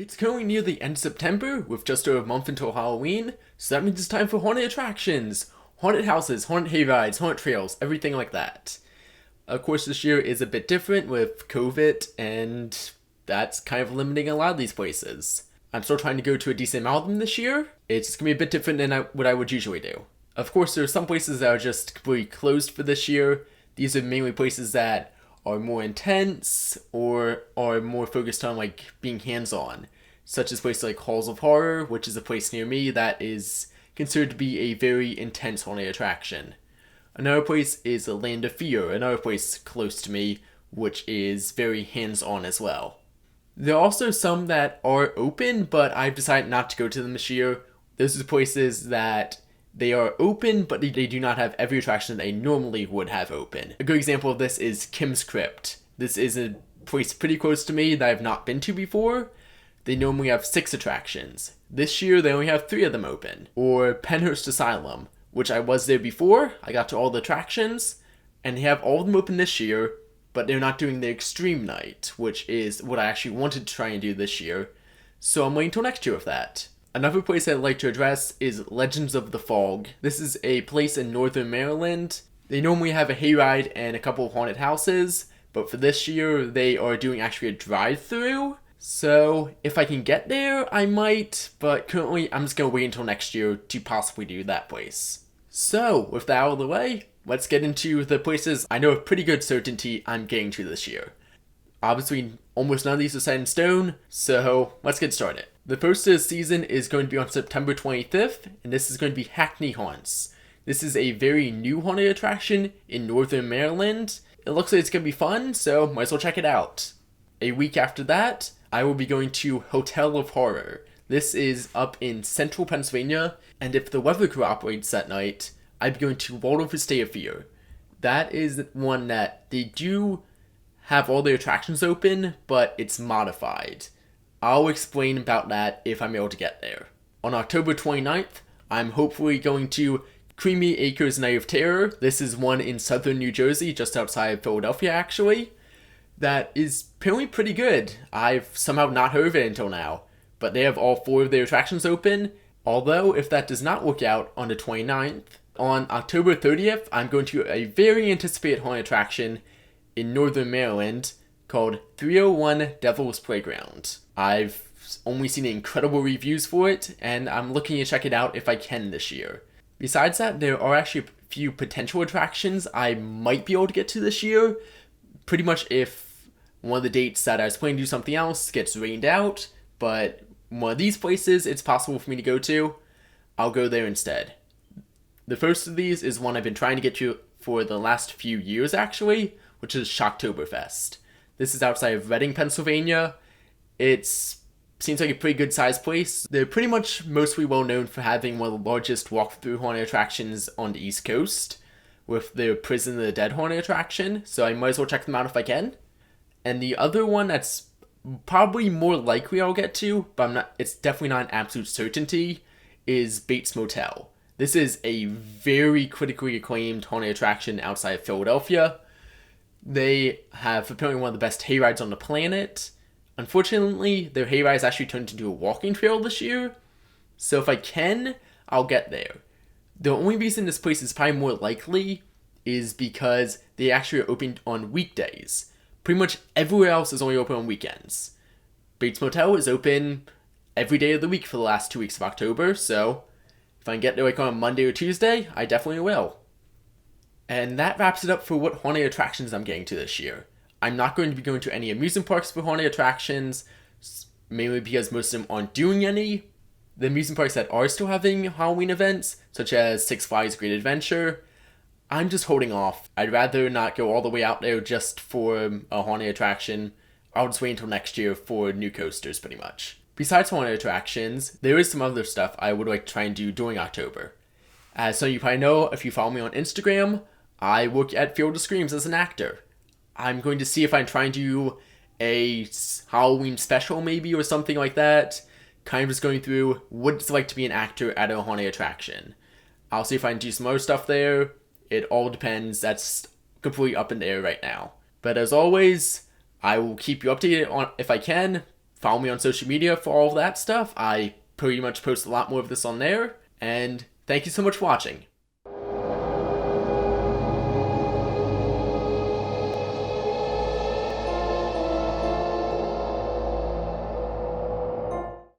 It's currently near the end of September, with just over a month until Halloween, so that means it's time for haunted attractions, haunted houses, haunted hayrides, haunted trails, everything like that. Of course, this year is a bit different with COVID, and that's kind of limiting a lot of these places. I'm still trying to go to a decent amount of them this year. It's going to be a bit different than what I would usually do. Of course, there are some places that are just completely closed for this year. These are mainly places that are more intense or are more focused on being hands-on, such as places like Halls of Horror, which is a place near me that is considered to be a very intense haunted attraction. Another place is Land of Fear, another place close to me, which is very hands-on as well. There are also some that are open, but I've decided not to go to them this year. Those are places that they are open, but they do not have every attraction they normally would have open. A good example of this is Kim's Crypt. This is a place pretty close to me that I've not been to before. They normally have 6 attractions. This year, they only have 3 of them open. Or Penhurst Asylum, which I was there before. I got to all the attractions, and they have all of them open this year, but they're not doing the Extreme Night, which is what I actually wanted to try and do this year. So I'm waiting till next year with that. Another place I'd like to address is Legends of the Fog. This is a place in northern Maryland. They normally have a hayride and a couple of haunted houses, but for this year, they are doing actually a drive-through. So if I can get there, I might, but currently I'm just going to wait until next year to possibly do that place. So with that out of the way, let's get into the places I know with pretty good certainty I'm getting to this year. Obviously, almost none of these are set in stone, so let's get started. The first of the season is going to be on September 25th, and this is going to be Hackney Haunts. This is a very new haunted attraction in northern Maryland. It looks like it's going to be fun, so might as well check it out. A week after that, I will be going to Hotel of Horror. This is up in central Pennsylvania, and if the weather cooperates that night, I'd be going to Waldorf Estate of Fear. That is one that they do have all the attractions open, but it's modified. I'll explain about that if I'm able to get there. On October 29th, I'm hopefully going to Creamy Acres Night of Terror. This is one in southern New Jersey, just outside of Philadelphia actually. That is apparently pretty good. I've somehow not heard of it until now, but they have all 4 of their attractions open. Although, if that does not work out on the 29th, on October 30th, I'm going to a very anticipated haunted attraction in northern Maryland called 301 Devil's Playground. I've only seen incredible reviews for it, and I'm looking to check it out if I can this year. Besides that, there are actually a few potential attractions I might be able to get to this year. Pretty much if one of the dates that I was planning to do something else gets rained out, but one of these places it's possible for me to go to, I'll go there instead. The first of these is one I've been trying to get to for the last few years actually, which is Shocktoberfest. This is outside of Reading, Pennsylvania. It seems like a pretty good sized place. They're pretty much mostly well known for having one of the largest walk-through haunted attractions on the East Coast, with their Prison of the Dead haunted attraction, so I might as well check them out if I can. And the other one that's probably more likely I'll get to, but it's definitely not an absolute certainty, is Bates Motel. This is a very critically acclaimed haunted attraction outside of Philadelphia. They have apparently one of the best hayrides on the planet. Unfortunately, their hayride is actually turned into a walking trail this year, so if I can, I'll get there. The only reason this place is probably more likely is because they actually are open on weekdays. Pretty much everywhere else is only open on weekends. Bates Motel is open every day of the week for the last 2 weeks of October, so if I can get there on a Monday or Tuesday, I definitely will. And that wraps it up for what haunted attractions I'm getting to this year. I'm not going to be going to any amusement parks for haunted attractions, mainly because most of them aren't doing any. The amusement parks that are still having Halloween events, such as Six Flags Great Adventure, I'm just holding off. I'd rather not go all the way out there just for a haunted attraction. I'll just wait until next year for new coasters, pretty much. Besides haunted attractions, there is some other stuff I would like to try and do during October. As some of you probably know, if you follow me on Instagram, I work at Field of Screams as an actor. I'm going to see if I can try and do a Halloween special maybe or something like that. Kind of just going through what it's like to be an actor at a haunted attraction. I'll see if I can do some other stuff there. It all depends. That's completely up in the air right now. But as always, I will keep you updated on if I can. follow me on social media for all of that stuff. I pretty much post a lot more of this on there. And thank you so much for watching.